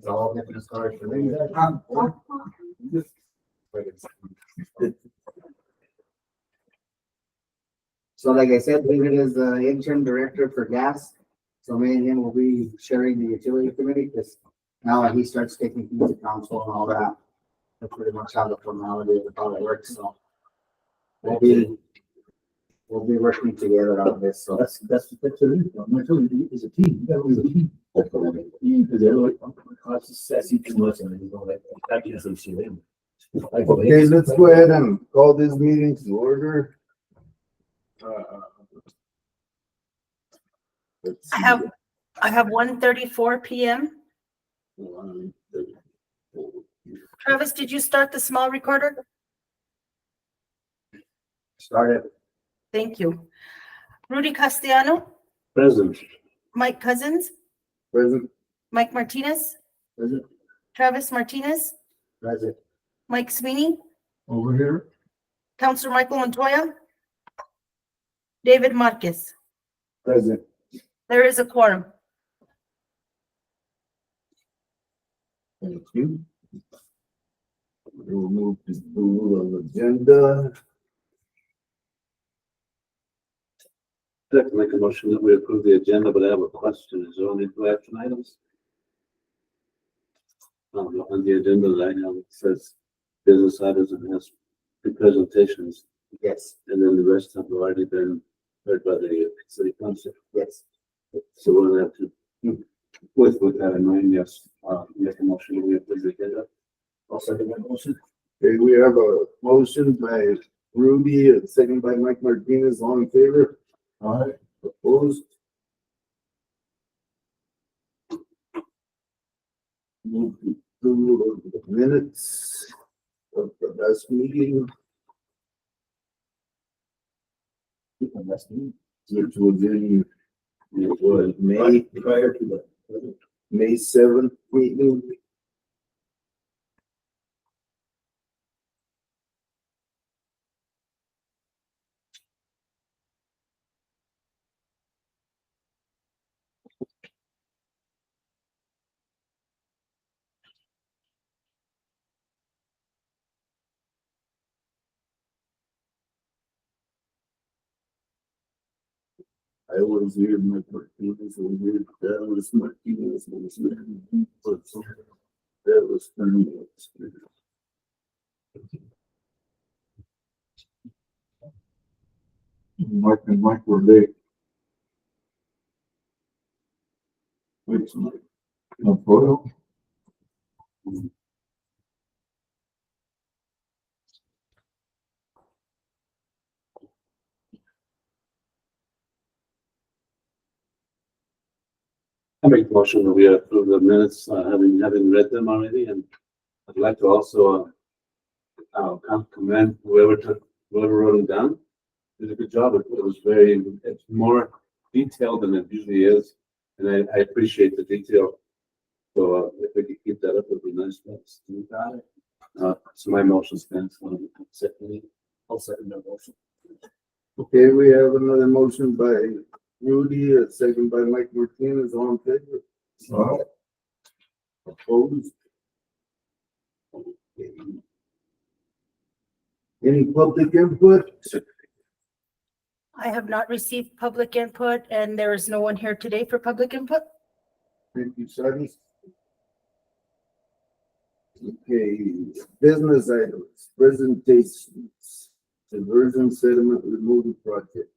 It's all different story for me. So like I said, David is the interim director for gas. So me and him will be sharing the utility committee because now he starts taking things to council and all that. That's pretty much how the formality of how it works. So we'll be working together on this. So That's it. I'm telling you, it's a team. You gotta be a team. Because they're like, I see too much and you know, like, I can't say shit. Okay, let's go ahead and call this meeting to order. Let's see. I have 1:34 p.m. Travis, did you start the small recorder? started. Thank you. Rudy Castellano, Present. Mike Cousins, Present. Mike Martinez, Present. Travis Martinez, Present. Mike Sweeney, Over here. Counselor Michael Montoya, David Marquez. Present. There is a quorum. Thank you. We'll move to the rule of agenda. I'd like to make a motion that we approve the agenda, but I have a question. Is there only 2 action items? On the agenda that I have, it says business items and has 2 presentations, Yes. and then the rest have already been heard by the city council. Yes. So we'll have to, with that in mind, yes, make a motion that we approve the agenda. I'll second that motion. Okay, we have a motion by Ruby and second by Mike Martinez. All in favor? Aye. Opposed? Move to approval of the minutes of the last meeting. Which was in, it was May, Prior to the. May 7th meeting. I was here, Mike Martinez was here, that was Martinez was there. That was 30 minutes. Mike and Mike were late. Which Mike? No photo? I make a motion that we approve the minutes, having read them already, and I'd like to also commend whoever wrote them down. Did a good job. It was it's more detailed than it usually is, and I appreciate the detail. So if we could keep that up, it would be nice. Thanks. You got it. So my motion stands. I'll second that motion. Okay, we have another motion by Rudy, a second by Mike Martinez, all in favor? Aye. Opposed? Okay. Any public input? I have not received public input and there is no one here today for public input. Thank you, Sonny. Okay, business items, presentations, diversion sediment removal project.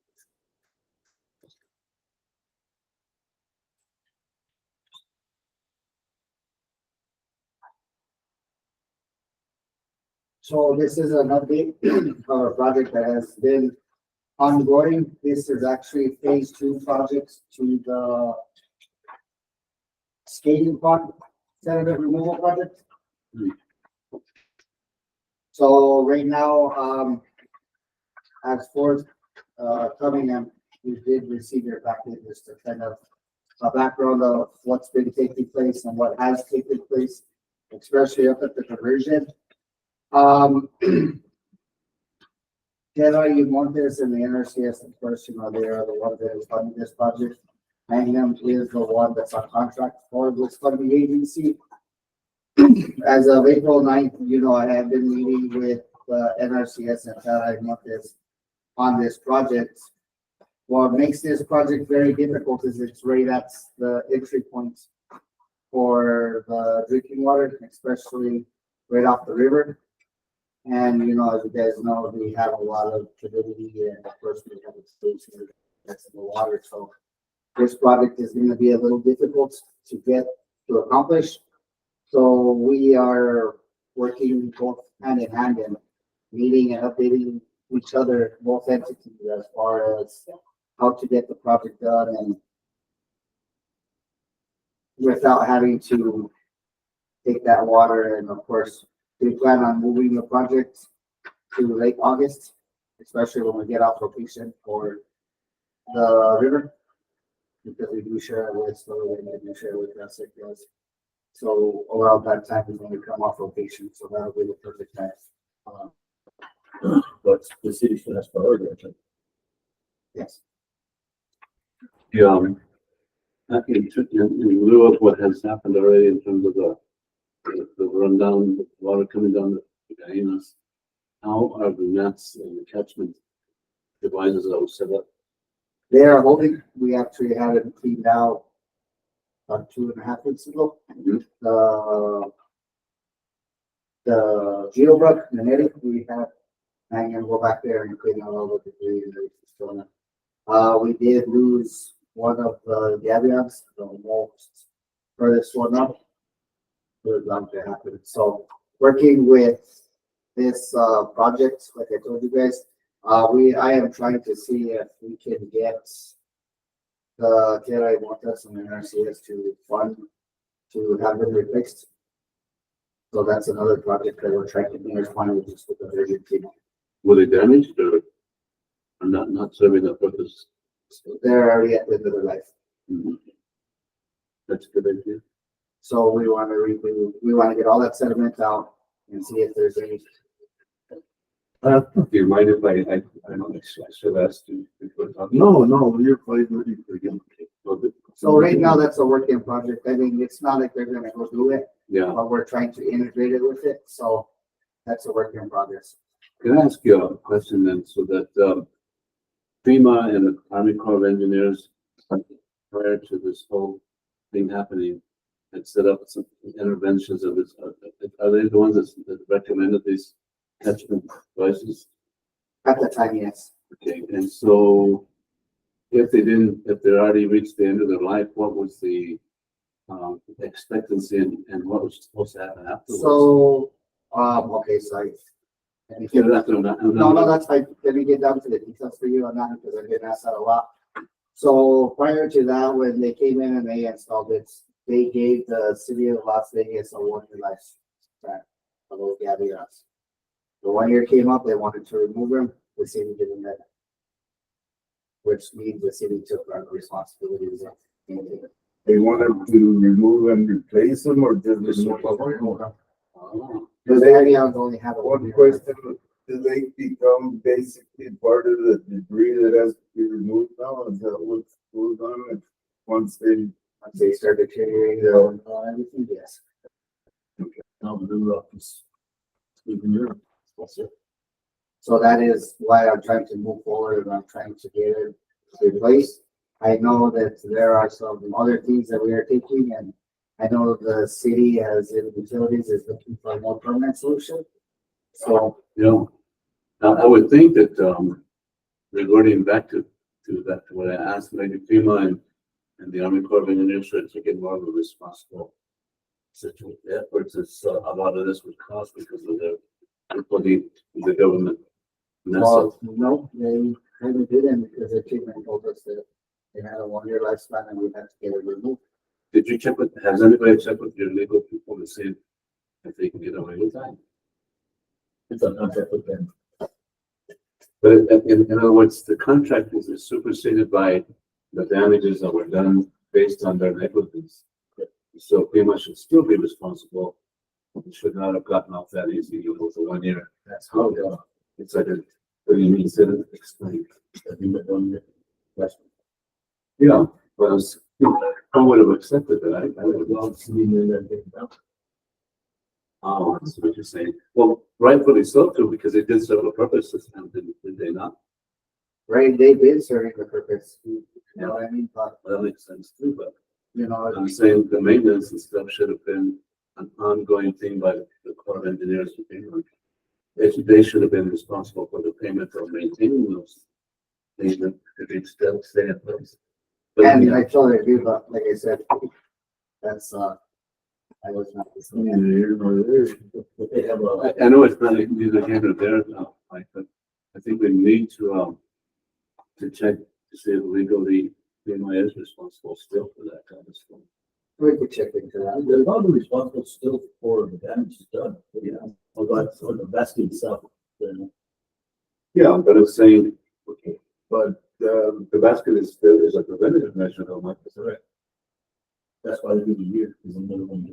So this is an update of a project that has been ongoing. This is actually phase 2 projects to the skating pond sediment removal project. So right now, as for coming in, we did receive your packet just to kind of a background of what's been taking place and what has taken place, especially up at the conversion. General Montes and the NRCS, of course, you know, they are the ones that is funding this project. Mangham is the one that's on contract for this funding agency. As of April 9th, you know, I have been meeting with NRCS and Tara Montes on this project. What makes this project very difficult is it's right at the entry point for the drinking water, especially right off the river. And, you know, as you guys know, we have a lot of turbidity and of course we have exposure that's in the water. So this project is going to be a little difficult to get to accomplish. So we are working both hand in hand and meeting and updating each other, both entities, as far as how to get the project done and without having to take that water. And of course, we plan on moving the project to late August, especially when we get off location for the river, because we do share it with Slow and we do share it with Russet Hills. So around that time is when we come off location, so that'll be the perfect time. But the city should have priority, I think. Yes. Yeah, in lieu of what has happened already in terms of the rundown, the water coming down the Gainas, how are the nets and the catchment devices that were set up? They are holding, we actually had it cleaned out about 2.5 weeks ago. The Geobrook, the netting, we have, I'm gonna go back there and clean out all the debris and everything. We did lose one of the gabions, the most furthest one up. It was bound to happen. So working with this project, like I told you guys, I am trying to see if we can get the Tierra y Motas and NRCS to fund to have them replaced. So that's another project that we're trying to intertwine with just with the urgent team. Were they damaged or not serving that purpose? So they're already at the end of their life. Mhm. That's a good idea. So we want to get all that sediment out and see if there's any. Do you mind if I don't, I should ask you. No, you're quite ready for him. So right now, that's a work in project. I mean, it's not like they're gonna go do it, Yeah. but we're trying to integrate it with it. So that's a work in progress. Can I ask you a question then, so that FEMA and the Army Corps of Engineers, prior to this whole thing happening, had set up some interventions of this, are they the ones that recommended these catchment devices? At the time, yes. Okay, and so if they already reached the end of their life, what was the expectancy and what was supposed to happen afterwards? So, okay, sorry. Let me get- No, that's fine. Let me get down to the details for you on that because I've been asked that a lot. So prior to that, when they came in and they installed it, they gave the city of Las Vegas a 1-year lifespan of those gabions. The 1 year came up, they wanted to remove them, the city didn't let them. Which means the city took our responsibilities. They wanted to remove and replace them or just remove them? Oh, The gabions only have a One 1 year. question, do they become basically part of the debris that has to be removed now? Is that what's goes on if once they? Once they start deteriorating, everything, yes. Now the new rock is even here. So that is why I'm trying to move forward and I'm trying to get it replaced. I know that there are some other things that we are taking and I know the city as in utilities is looking for a more permanent solution. So, you know, I would think that, regarding back to that, to what I asked, maybe FEMA and the Army Corps of Engineers should take it more of a responsible situation. Efforts is a lot of this would cost because of the government. And that's well, no, they didn't because the treatment told us that they had a 1 year lifespan and we had to get it removed. Did you check has anybody checked with your legal people to see if they can get away with that? It's a contract with them. But in other words, the contract is superseded by the damages that were done based on their negligence. So FEMA should still be responsible. It should not have gotten off that easy with the 1 year. That's how It's like a, what do you mean, said it, explain. Agreement 1 year. Yes. Yeah, but I would have accepted that. I would have Well, it's meaning that they- Oh, that's what you're saying. Well, rightfully so too, because they did serve a purpose, and did they not? Right, they've been serving the purpose, you know what I mean, but, Well, that makes sense too, but you know, I'm saying the maintenance and stuff should have been an ongoing thing by the Corps of Engineers. They should have been responsible for the payment for maintaining those things that they still stay in place. But and I totally agree, but like I said, that's, I was not. Neither here nor there. But they have a, I know it's not neither here nor there now, Mike, but I think we need to check to see if legally BMI is responsible still for that kind of stuff. We could check into that. they're not responsible still for the damage done. Yeah. Although that's for the vesting itself. Then, Yeah, but it's saying, okay. but the basket is still is a preventative measure, though, Mike, is correct. That's why they do the year, because another one.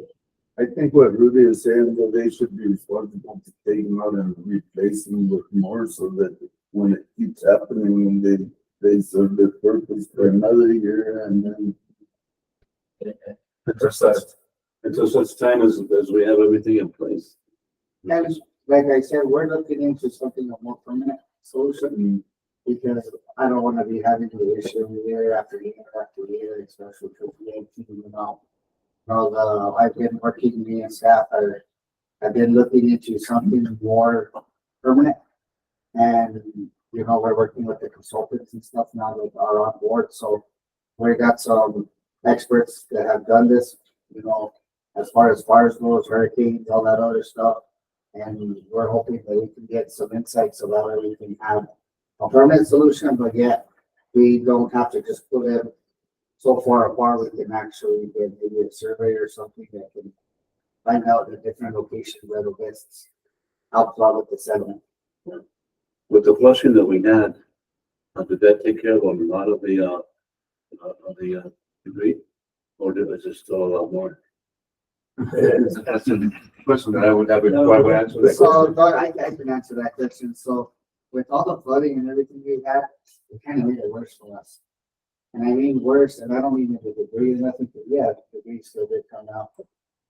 I think what Rudy is saying, that they should be responsible to take them out and replace them with more so that when it keeps happening, they serve their purpose for another year and then. Until such time as we have everything in place. And like I said, we're looking into something a more permanent solution. Because I don't wanna be having the issue year after year after year, especially for the 18, you know. Well, I've been working, me and staff I've been looking into something more permanent. And, you know, we're working with the consultants and stuff now that are on board, so we got some experts that have done this, you know, as far as fires goes, hurricanes, all that other stuff. And we're hoping that we can get some insights about how we can have a permanent solution, but yet we don't have to just put them so far apart. We can actually get maybe a survey or something that can find out the different locations where the best helps out with the sediment. With the flushing that we had, did that take care of a lot of the debris? Or was there still a lot more? That's a question that I would have, before I would answer that So, question. but I can answer that question. So with all the flooding and everything we had, it kind of made it worse for us. And I mean worse, and I don't mean the debris or nothing, but yeah, the debris still did come out.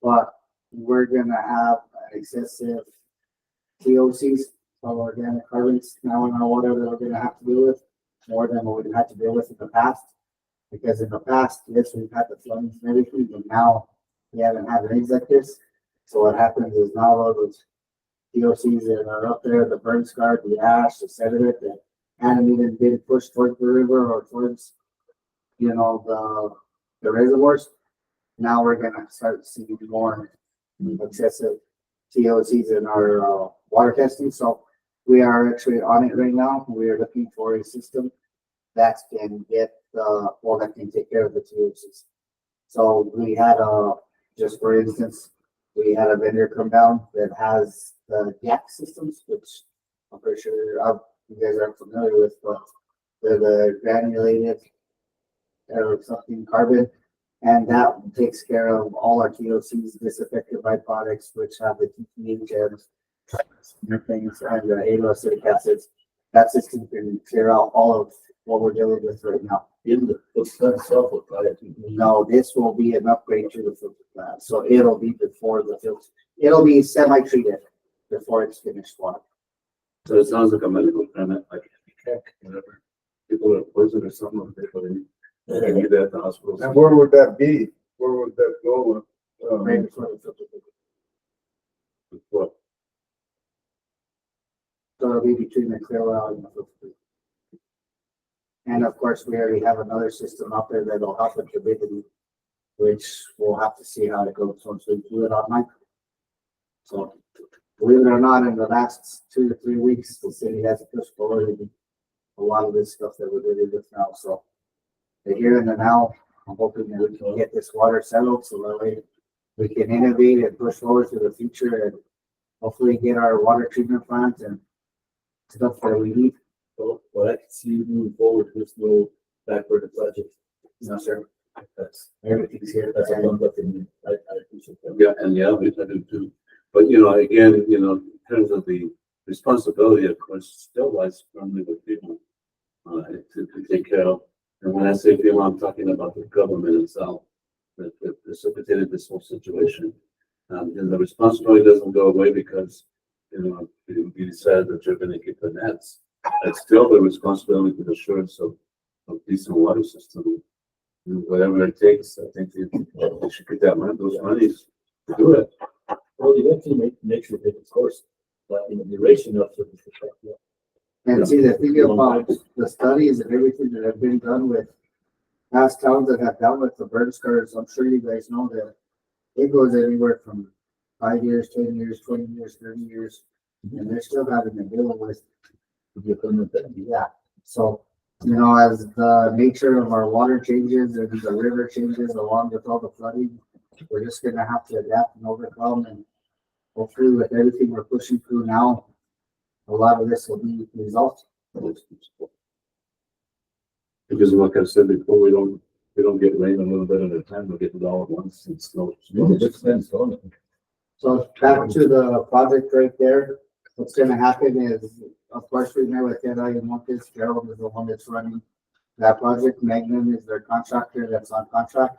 But we're gonna have excessive TOCs, so organic carbons, now in our water that we're gonna have to deal with, more than what we had to deal with in the past. Because in the past, yes, we've had the flooding and everything, but now we haven't had things like this. So what happens is now all those TOCs that are up there, the burn scar, the ash, the sediment that hadn't even been pushed towards the river or towards, you know, the reservoirs. Now we're gonna start seeing more excessive TOCs in our water testing. So we are actually on it right now. We are looking for a system that can get that can take care of the TOCs. So we had just for instance, we had a vendor come down that has the GAC systems, which I'm pretty sure you guys aren't familiar with, but they're the granulated or something carbon. And that takes care of all our TOCs, disaffected byproducts, which have the TPH and things and the aromatic acids. That system can clear out all of what we're dealing with right now. In the filter itself, will probably have to be- No, this will be an upgrade to the filter plant, so it'll be before the filter, it'll be semi-treated before it's finished water. So it sounds like a medical permit, like whatever. People are poisoned or something, they can get that at the hospital. And where would that be? Where would that go? Right before the filter. What? So it'll be between the clear well and the filter. And of course, we already have another system out there that'll help with turbidity, which we'll have to see how it goes once we do it online. So believe it or not, in the last 2 to 3 weeks, the city has pushed forward a lot of this stuff that we're dealing with now. So the here and the now, I'm hoping that we can get this water settled so that way we can innovate and push forward to the future and hopefully get our water treatment plant and stuff that we need. So, but I can see moving forward, there's no backward project. No, sir. That's, Everything's here. that's a thumbs up in me. I appreciate that. Yeah, and yeah, we do too. But again, in terms of the responsibility, of course, still lies firmly with people to take care of. And when I say people, I'm talking about the government itself that precipitated this whole situation. And the responsibility doesn't go away because, you know, you decide that you're gonna keep the nets. It's still the responsibility for the assurance of decent water system. And whatever it takes, I think they should get that money, those monies to do it. Well, you have to make sure that it's course, but in the duration of the. Yeah. And see, the thing about the studies and everything that have been done with past towns that have dealt with the bird scars, I'm sure you guys know that it goes anywhere from 5 years, 10 years, 20 years, 30 years, and they're still having to deal with. Yeah, so, you know, as the nature of our water changes and the river changes along with all the flooding, we're just gonna have to adapt and overcome, and hopefully with everything we're pushing through now, a lot of this will be resolved. Because like I said before, we don't get rain a little bit at a time, we'll get it all at once and snow. So back to the project right there, what's gonna happen is, of course, we met with Ted and Montes, Gerald is the one that's running that project, Magnum is their contractor that's on contract.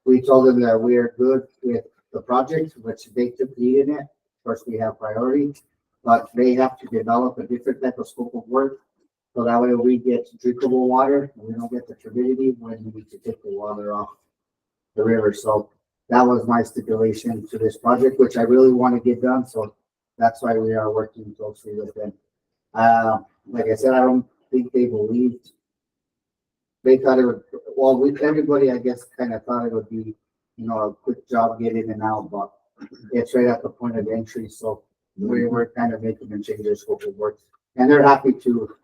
We told them that we are good with the project, which they took lead in it, of course, we have priority, but they have to develop a different type of scope of work. So that way we get drinkable water, and we don't get the turbidity when we need to take the water off the river, so that was my stipulation to this project, which I really want to get done, so that's why we are working closely with them. Like I said, I don't think they believed. They thought it would, well, everybody, I guess, kind of thought it would be, you know, a quick job get in and out, but it's right at the point of entry, so we're kind of making them change their scope of work. And they're happy to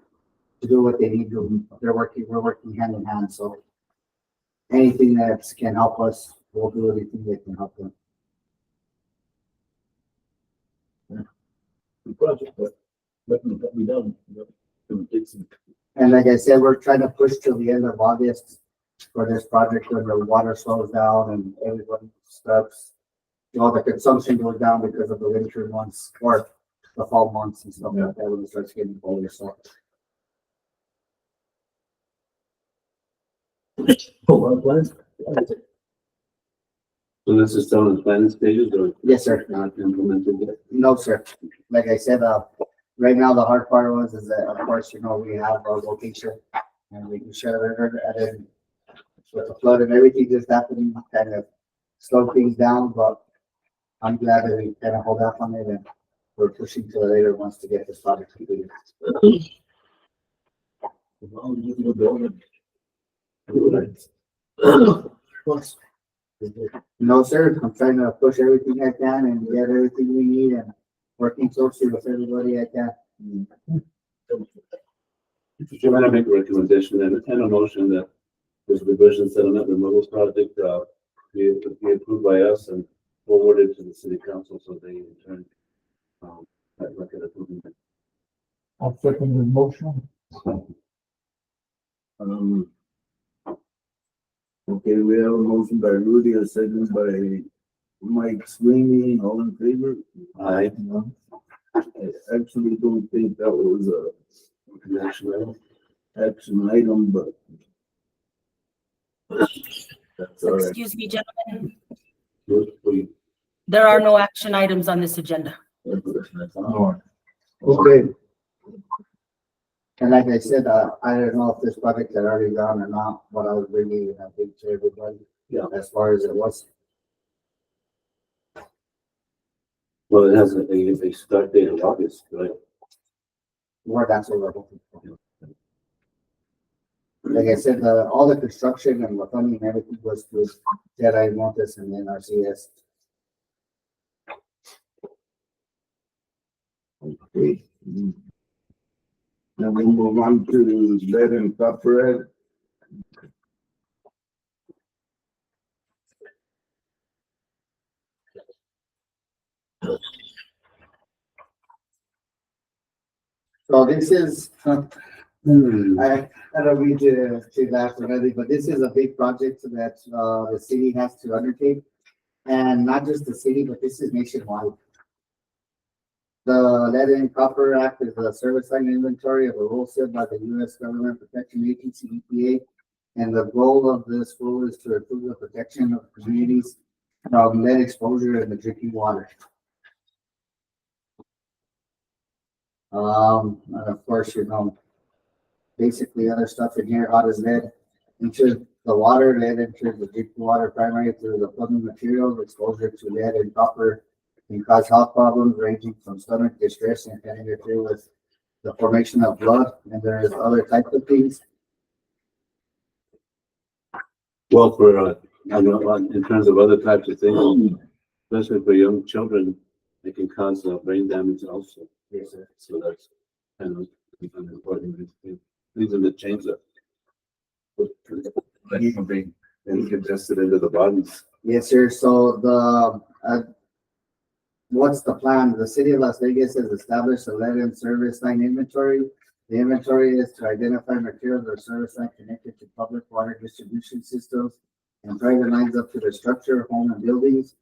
do what they need to. We're working hand in hand, so anything that can help us, we'll do anything that can help them. The project, but nothing can be done. You know, it takes some. And like I said, we're trying to push till the end of August for this project when the water slows down and everybody starts, you know, the consumption goes down because of the winter months or the fall months and stuff like that when it starts getting colder, so. Oh, plans? So this is still in planning stages or Yes, sir. not implemented yet? No, sir. Like I said, right now, the hard part is that, of course, you know, we have our location and we can share the river, and then with the flood and everything just happening, kind of slowed things down, but I'm glad that we kind of hold off on it and we're pushing to the later ones to get this project completed. Well, you can go and. Plus, No, sir, I'm trying to push everything I can and get everything we need and working closely with everybody I can. Mr. Chairman, I make a recommendation and a motion that this reversion settlement removals project, be approved by us and forwarded to the city council so they in turn, look at approving it. I'll second the motion. Okay, we have a motion by Rudy, a second by Mike Sweeney, all in favor? Aye. I actually don't think that was a action item, but that's all right. Excuse me, gentlemen, We, there are no action items on this agenda. Okay. And like I said, I don't know if this project had already gone or not, but I was bringing, I think, to everybody, Yeah. as far as it was. well, it has a start date of August, right? More that's what we're hoping for. Like I said, all the construction and the funding and everything was through Jedi Montes and then RCS. Okay. Now we move on to lead and copper. So this is, I don't mean to laugh or anything, but this is a big project that, the city has to undertake. And not just the city, but this is nationwide. The Lead and Copper Act is a service line inventory of a rule set by the U.S. Government Protection Agency, EPA. And the goal of this rule is to improve the protection of communities of lead exposure in the drinking water. And of course, basically other stuff in here, how does lead enter the water? Lead enters the drinking water primarily through the plumbing materials. Exposure to lead and copper can cause health problems ranging from stomach distress and can interfere with the formation of blood. And there's other types of things. Well, in terms of other types of things, especially for young children, it can cause brain damage also. Yes, sir. So that's kind of an important reason to change that. That can be ingested into the bodies. Yes, sir. So what's the plan? The city of Las Vegas has established a lead and service line inventory. The inventory is to identify materials or service line connected to public water distribution systems and private lines up to their structure, home, and buildings.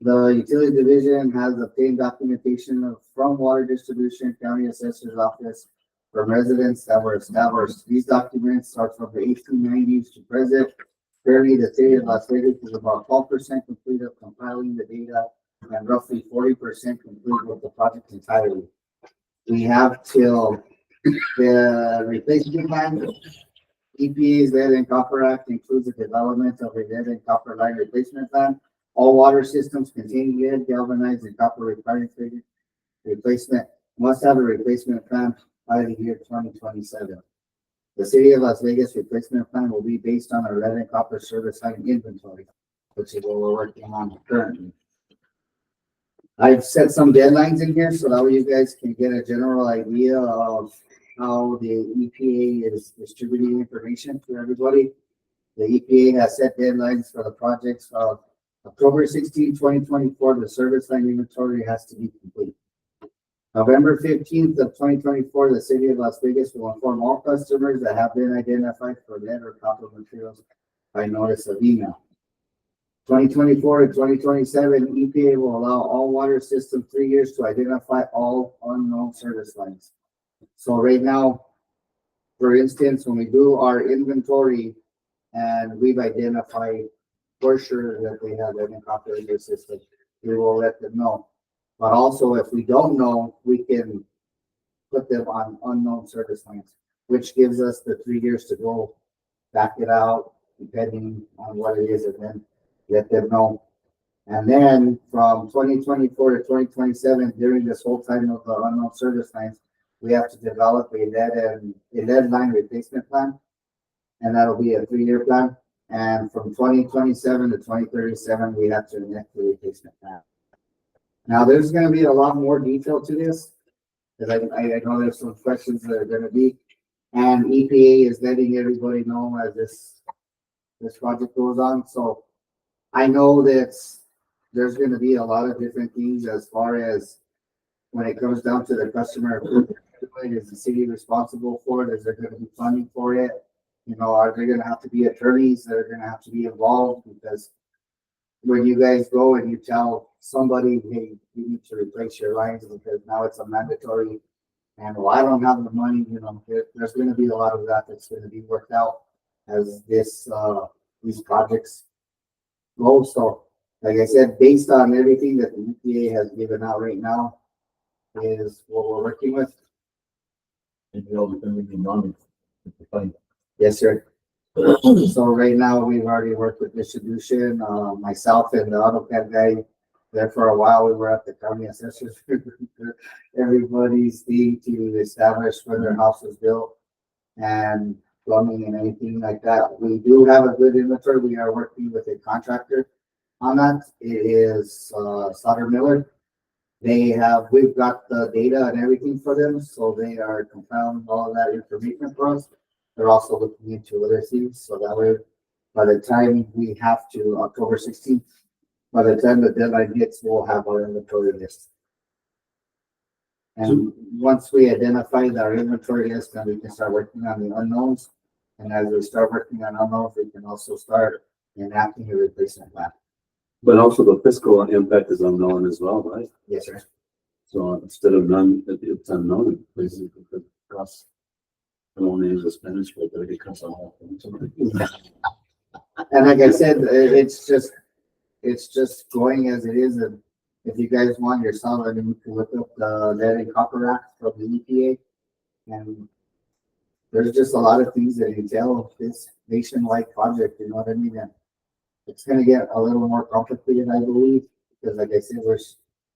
The utility division has obtained documentation from water distribution, county assessor's office, from residents that were established. These documents are from the 1890s to present. Currently, the city of Las Vegas is about 12% complete of compiling the data and roughly 40% complete with the project entirely. We have till the replacement plan. EPA's Lead and Copper Act includes the development of a lead and copper line replacement plan. All water systems containing lead, galvanized, and copper requiring replacement must have a replacement plan by the year 2027. The city of Las Vegas replacement plan will be based on our lead and copper service line inventory, which is what we're working on currently. I've set some deadlines in here so that way you guys can get a general idea of how the EPA is distributing information to everybody. The EPA has set deadlines for the projects of October 16, 2024. The service line inventory has to be complete. November 15th of 2024, the city of Las Vegas will inform all customers that have been identified for lead or copper materials by notice of email. 2024 and 2027, EPA will allow all water systems 3 years to identify all unknown service lines. So right now, for instance, when we do our inventory and we've identified for sure that they have lead and copper in their system, we will let them know. But also, if we don't know, we can put them on unknown service lines, which gives us the 3 years to go back it out, depending on what it is, and then let them know. And then from 2024 to 2027, during this whole time of the unknown service lines, we have to develop a lead line replacement plan, and that'll be a 3-year plan. And from 2027 to 2037, we have to enact the replacement plan. Now, there's going to be a lot more detail to this, because I know there's some questions that are going to be, and EPA is letting everybody know as this project goes on. So I know that there's going to be a lot of different things as far as when it comes down to the customer. Is the city responsible for it? Is there going to be funding for it? Are there going to have to be attorneys that are going to have to be involved? Because when you guys go and you tell somebody, hey, you need to replace your lines because now it's a mandatory, and well, I don't have the money, there's going to be a lot of that that's going to be worked out as these projects go. So, like I said, based on everything that the EPA has given out right now, is what we're working with. And you know, we're going to be non. Yes, sir. So right now, we've already worked with distribution, myself and the AutoCAD guy there for a while. We were at the county assessors, everybody's thing to establish when their house was built and plumbing and anything like that. We do have a good inventory. We are working with a contractor on that. It is Sutter Miller. We've got the data and everything for them, so they are compiling all of that information for us. They're also looking into other things, so that way, by the time we have to, October 16th, by the time the deadline hits, we'll have our inventory list. And once we identify our inventory list, then we can start working on the unknowns. And as we start working on unknowns, we can also start enacting a replacement plan. But also the fiscal impact is unknown as well, right? Yes, sir. So instead of none, it's unknown. Basically, the cost. I won't use the Spanish word, but it costs a lot. And like I said, it's just it's just going as it is, and if you guys want yourself, I mean, you can look up the lead and copper act from the EPA. And there's just a lot of things that entail this nationwide project, you know what I mean? And it's gonna get a little more complicated, I believe, because like I said,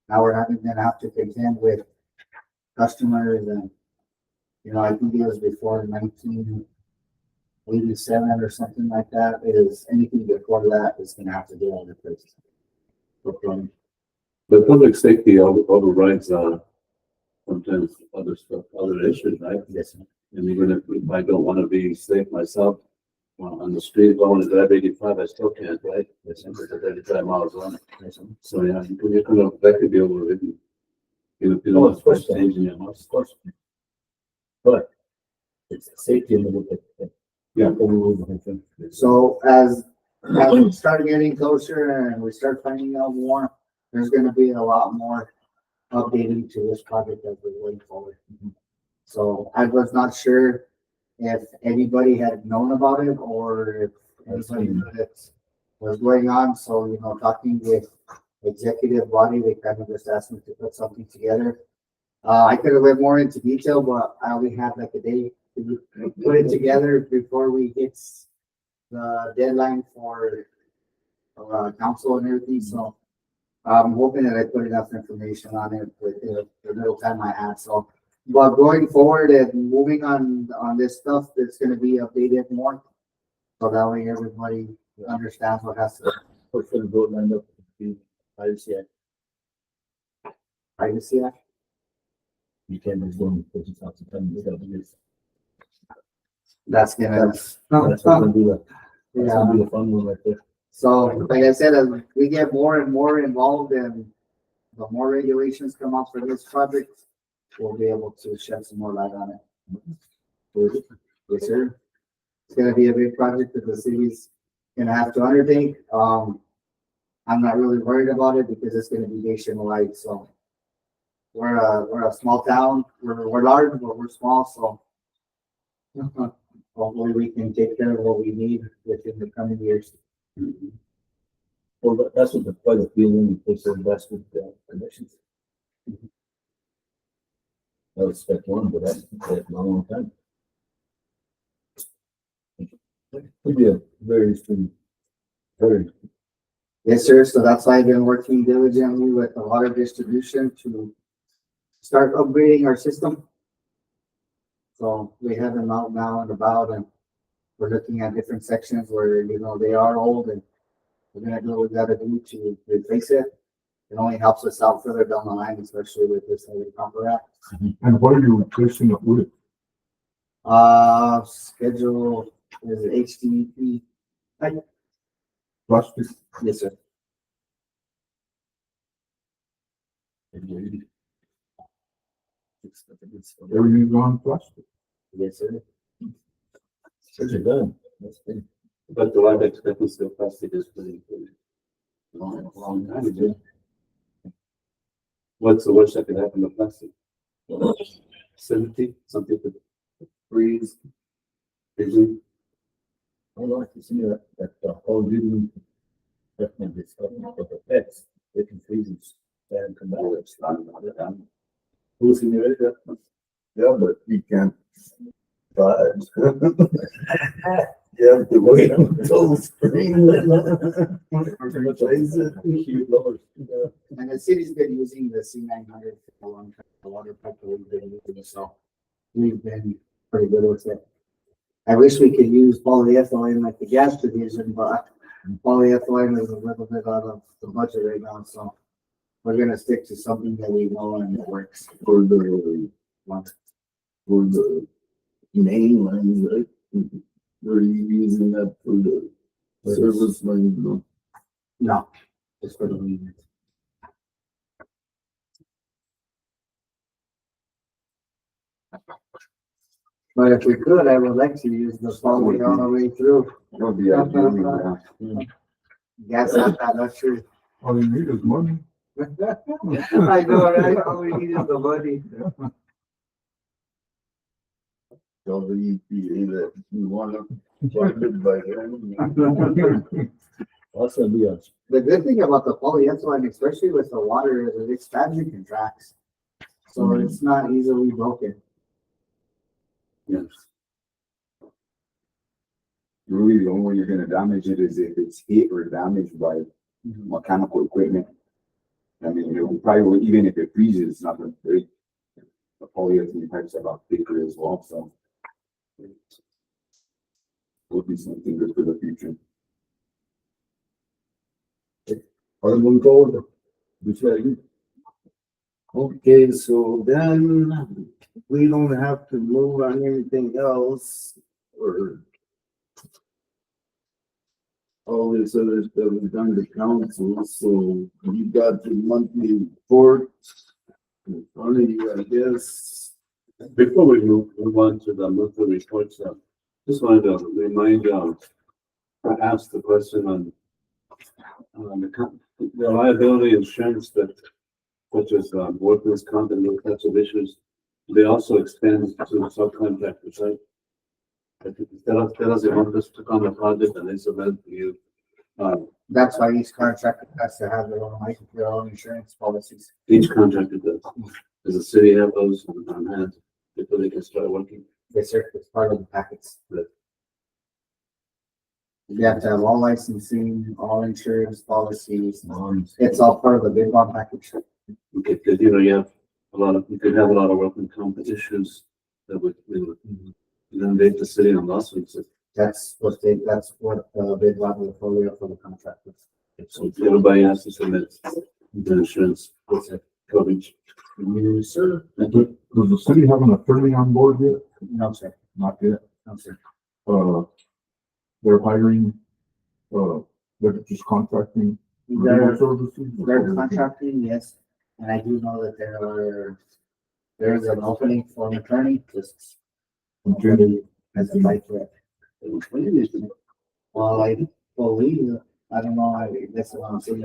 now we're gonna have to contend with customers and, you know, I think it was before 1987 or something like that. Is anything before that is gonna have to do all the places. But public safety overrides, sometimes other stuff, other issues, right? Yes. And even if I don't want to be safe myself, on the street, if I want to drive 85, I still can't, right? It's because 35 miles on it. So, yeah, that could be overridden. You know, of course. changing your house. Of course. But it's a safety and look at. Yeah. So as we start getting closer and we start finding out more, there's gonna be a lot more updating to this project as we're going forward. So I was not sure if anybody had known about it or if anybody knew that was going on. So, you know, talking with executive body, they kind of just asked me to put something together. I could have went more into detail, but I only had like a day to put it together before we hit the deadline for council and everything. So I'm hoping that I put enough information on it with the little time I had. So, but going forward and moving on this stuff, it's going to be updated more. So that way everybody understands what has to What's the road lined up to be, privacy act? privacy act. You can't just go and put it out to them, you gotta do this. That's gonna. That's what's gonna be the, that's Yeah. gonna be the fun one right there. So like I said, as we get more and more involved and the more regulations come up for this project, we'll be able to shed some more light on it. Yes, sir. It's gonna be a big project that the city's gonna have to undertake. I'm not really worried about it because it's gonna be nationwide, so. We're a small town, we're large, but we're small, so. Hopefully we can take care of what we need within the coming years. Well, that's what the private feeling, takes their best with the conditions. I would expect one, but that's a long time. Would be a very interesting, very, Yes, sir. So that's why I've been working diligently with the water distribution to start upgrading our system. So we have them out now and about, and we're looking at different sections where, you know, they are old and we're gonna do what we gotta do to replace it. It only helps us out further down the line, especially with this heavy pumper act. And what are you replacing it with? Schedule is HDP. Plastic? Yes, sir. Everything's on plastic. Yes, sir. they're done. That's good. But the life expectancy of plastic is pretty long time, isn't it? What's the worst that could happen to plastic? 70, something could freeze. Freezing. I don't know if you see that whole duty. Definitely, it's, but the pets, they can freeze and come back. It's not another time. Who's in your area? Yeah, but you can't drive. Yeah, the way those spring. Replace it. Huge dollars. And the city's been using the C900 for a long time, the water pipe that we've been using, so we've been pretty good with it. I wish we could use polyethylene like the gas division, but polyethylene is a little bit out of the budget right now, so we're gonna stick to something that we know and that works. For the main lines, right? Are you using that for the service lines? No? No, just for the lead. But if we could, I would like to use the poly all the way through. That'll be ideal, yeah. Gas out that luxury. All you need is money. I know, right? All we need is the money. Tell the EPA that you want to fund it by then. Also be on. The good thing about the polyethylene, especially with the water, is it expands and contracts. So it's not easily broken. Yes. Really, the only way you're gonna damage it is if it's hit or damaged by mechanical equipment. I mean, it will probably, even if it freezes, it's not gonna break. The polyethylene pipes are about thicker as well, so. Would be something good for the future. Are moving forward? Which way are you? Okay, so then we don't have to move on anything else or. All this other stuff is done to council, so you got your monthly report. In front of you, I guess. Before we move on to the monthly reports, just wanted to remind, I asked the question on the liability insurance that, such as workers' comp and those types of issues, they also extend to the subcontractors, right? That us if one just took on the project and they submit to you. That's why each contractor has to have their own insurance policies. Each contractor does. Does the city have those on hand before they can start working? Yes, sir, it's part of the packets. You have to have all licensing, all insurance policies. It's all part of the big one package. Okay, because you have you could have a lot of working comp issues that would inundate the city on lawsuits. That's what the bid one portfolio for the contractors. So everybody has to submit the insurance Yes, sir. coverage. Yes, sir. Does the city have an attorney on board yet? No, sir. Not yet. No, sir. They're hiring, they're just contracting. They're, legal services? they're contracting, yes. And I do know that there's an opening for an attorney, just Okay. as a right to it. Well, I believe, I don't know, that's what I'm saying.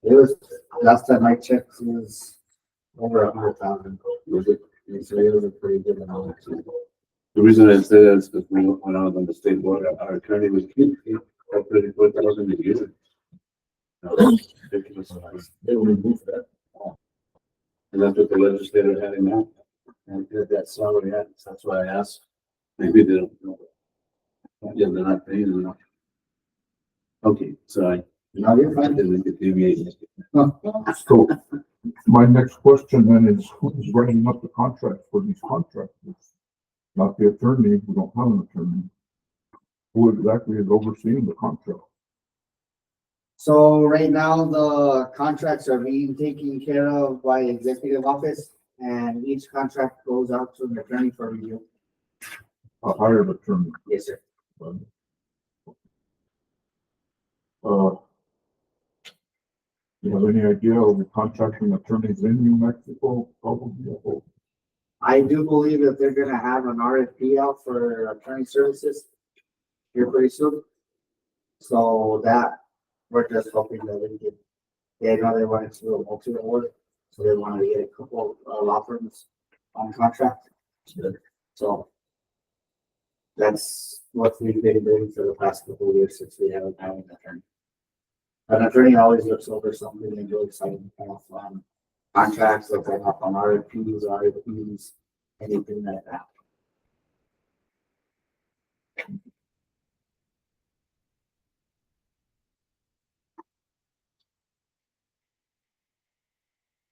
It was, last time I checked, it was over 100,000. So it was a pretty good amount. The reason I say that is because when I was on the state board, our attorney was keep 34,000 a year. Ridiculous. They will remove that. And that's what the legislator had in mind. And that's not what he had. That's why I asked. Maybe they don't know. Yeah, they're not paying enough. Okay, sorry. No, you're I fine. didn't get deviated. So my next question then is, who's writing up the contract for these contractors? Not the attorney, we don't have an attorney. Who exactly is overseeing the contract? So right now, the contracts are being taken care of by executive office, and each contract goes out to an attorney for review. A hired attorney. Yes, sir. You have any idea of the contracting attorneys in New Mexico? Probably. I do believe that they're gonna have an RFP out for attorney services here pretty soon. So that, we're just hoping that we get, they know they wanted to do a multi-award, so they wanted to get a couple of law firms on contract. So that's what we've been doing for the past couple of years since we haven't had an attorney. An attorney always looks over something and really exciting off on contracts, looking up on RFPs, anything like that.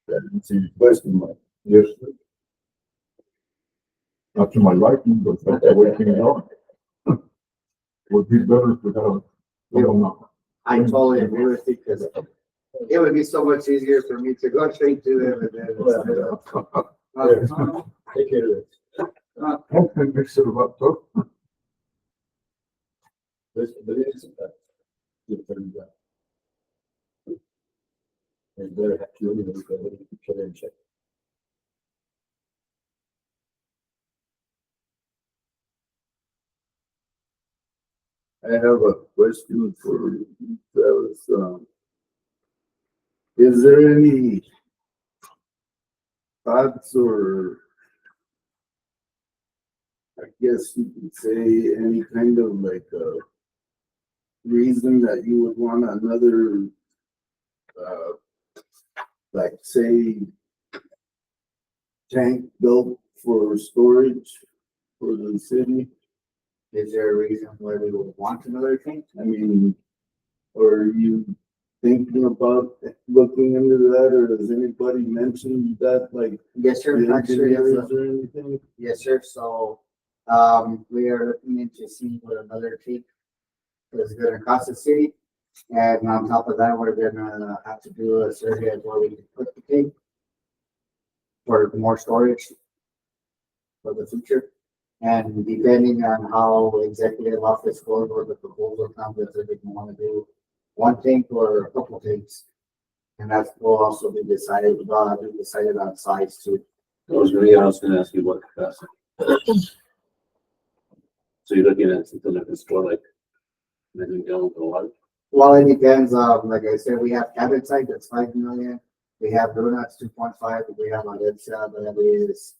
That's a question mark. Yes. Sir. Not to my liking, but that's the way things are. Would be better if we had. I totally agree with you, because it would be so much easier for me to go straight to them and then. Take care of it. Okay, makes it a lot tough. But it is a fact. Good for you guys. And better have to, kill and check. I have a question for Travis. Is there any thoughts or I guess you could say any kind of like reason that you would want another, like, say, tank built for storage for the city? Is there a reason why we would want another tank? I mean, or are you thinking about looking into that, or has anybody mentioned that, like, Yes, sir. the Actually, engineers or anything? yes, sir. So, we are looking into seeing what another tank is gonna cost the city. And on top of that, we're gonna have to do a survey of where we can put the tank for more storage for the future. And depending on how executive office goes or the proposal comes, if they want to do one tank or a couple tanks. And that will also be decided on size too. I was gonna ask you what capacity. So you're looking at something that can store like, maybe gallons of water? Well, it depends, like I said, we have cabin site that's 5 million, we have donuts 2.5, we have Valencia that is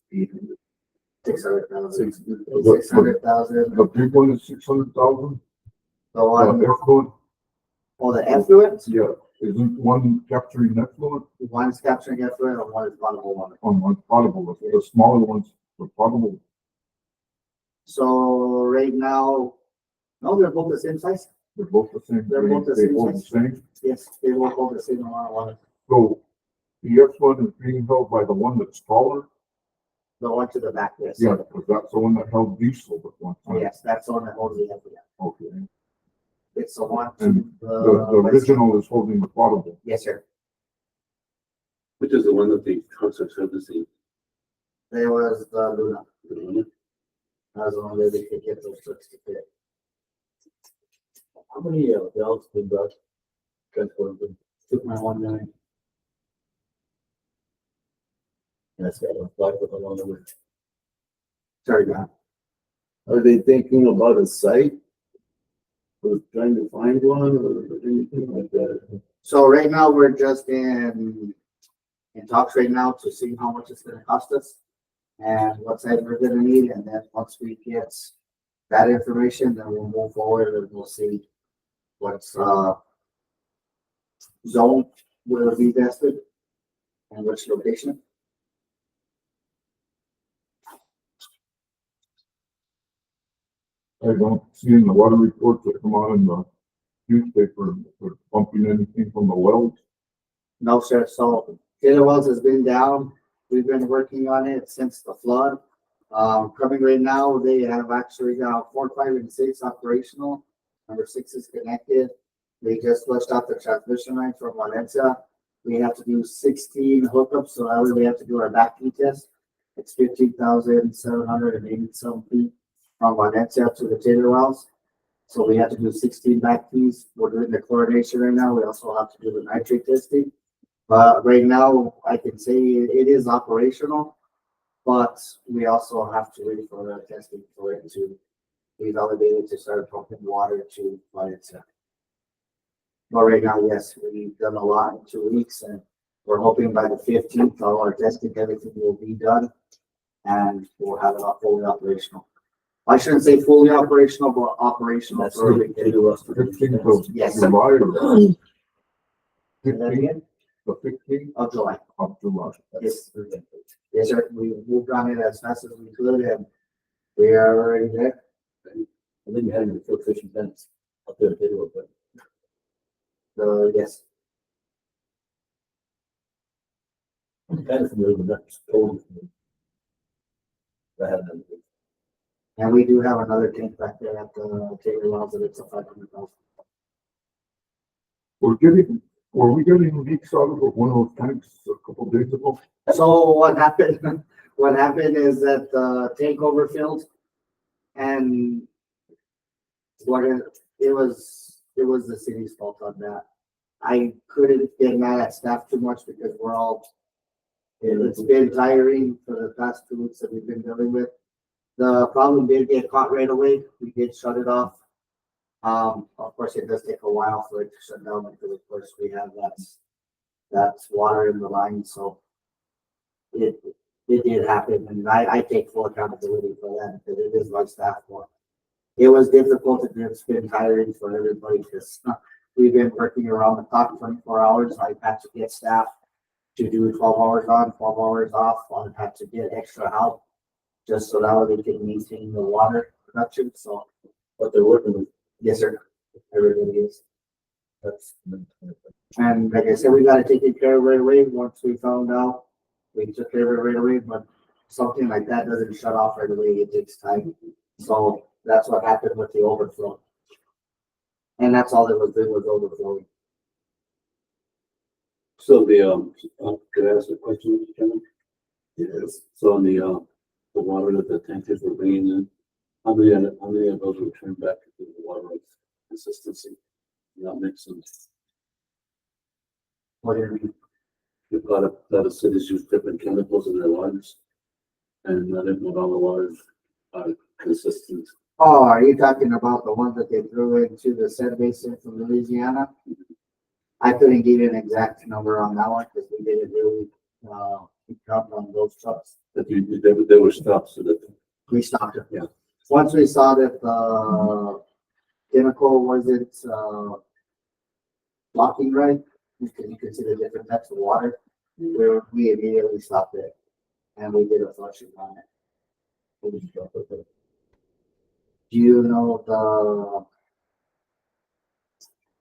600,000. 600,000. The big one is 600,000. The one, Effluent, oh, the effluent, yeah, isn't one capturing effluent one's capturing effluent and one is potable water. on one potable, the smaller ones, the potable? So right now, no, they're both the same size. They're both the same. They're both the They same hold the size. same. Yes, they will hold the same amount of water. So the effluent is being held by the one that's taller. The one to the back, yes. Yeah, because that's the one that held diesel at one time. Yes, that's the one that holds the effluent. Okay. It's the one to And the original is holding the potable. Yes, sir. Which is the one that the trucks are servicing? There was the Luna. Mhm. That was the one that they could get those trucks to fit. How many, gallons been brought? Transported them? 2.1 million. And that's got a flag with a long number. Sorry, John. Are they thinking about a site? Or trying to find one or anything like that? So right now, we're just in talks right now to see how much it's gonna cost us and what size we're gonna need, and then once we get that information, then we'll move forward and we'll see what's, zone will be vested and which location. I don't see in the water reports that come out in the newspaper, they're pumping anything from the wells. No, sir. So Taylor Wells has been down. We've been working on it since the flood. Coming right now, they have actually got 4, 5, and 6 operational. Number 6 is connected. They just flushed out the transmission line from Valencia. We have to do 16 hookups, so that way we have to do our back key test. It's 15,780 some feet from Valencia to the Taylor Wells. So we have to do 16 back keys. We're doing the chlorination right now. We also have to do the nitrate testing. But right now, I can say it is operational, but we also have to wait for the testing for it to be validated to start pumping water to Valencia. But right now, yes, we've done a lot in 2 weeks, and we're hoping by the 15th, all our testing, everything will be done, and we'll have it fully operational. I shouldn't say fully operational, but operational. That's for the everything. 15th of Yes. July or Say that 15th, again? the 15th Of July. of July. Yes. Yes, sir. We moved on it as fast as we could, and we are already there. And then you had your filtration vents up there, they were, but So, yes. I'm kind of familiar with that, totally familiar. I haven't done it. And we do have another tank back there at the Taylor Wells that it's a 500,000. Were we getting leaks out of one of those tanks a couple days ago? So what happened, what happened is that the tank overfilled and it was the city's fault on that. I couldn't get mad at staff too much because it's been tiring for the past 2 weeks that we've been dealing with. The problem did get caught right away. We did shut it off. Of course, it does take a while for it to shut down because of course we have that's water in the line, so it did happen, and I take full accountability for that because it is my staff fault. It was difficult and it's been tiring for everybody because we've been working around the clock 24 hours. I've had to get staff to do 12 hours on, 12 hours off. I've had to get extra help just so that way they can maintain the water production. So, What they're working with, yes, sir. Everybody is. that's. And like I said, we got it taken care of right away. Once we found out, we took care of it right away, but something like that doesn't shut off right away. It takes time. So that's what happened with the overflow. And that's all it was overflowing. So could I ask a question, Mr. Chairman? Yes. So on the water that the tankers were bringing in, how many of those were turned back to the water of consistency? Not mixing. What do you mean? You've got a lot of cities use different chemicals in their waters. And not everyone all the waters are consistent. Oh, are you talking about the ones that they threw into the Sand Basin from Louisiana? I couldn't give you an exact number on that one because we didn't really, keep count on those trucks. That they were stopped so that, We stopped it. Yeah. Once we saw that the chemical wasn't, blocking right, because you can see the different types of water, we immediately stopped it. And we did a flushing on it. Do you know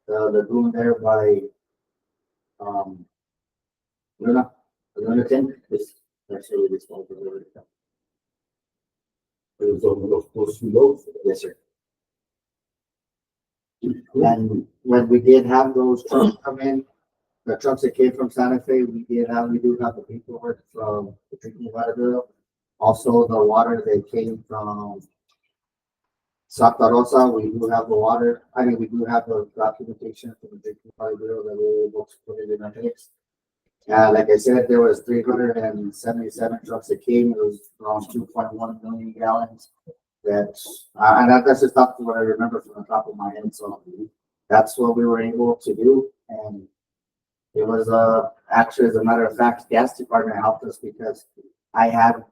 the lagoon there by, Luna, the Luna tank? That's really this one. It was over those two loads. Yes, sir. And when we did have those trucks come in, the trucks that came from Santa Fe, we do have the paperwork from the drinking water bureau. Also, the water that came from Santa Rosa, we do have the water. I mean, we do have the documentation from the drinking water bureau that we were able to put it in our tanks. Like I said, there was 377 trucks that came. It was around 2.1 million gallons. That's just not what I remember from the top of my head. So that's what we were able to do. And it was actually, as a matter of fact, gas department helped us because I had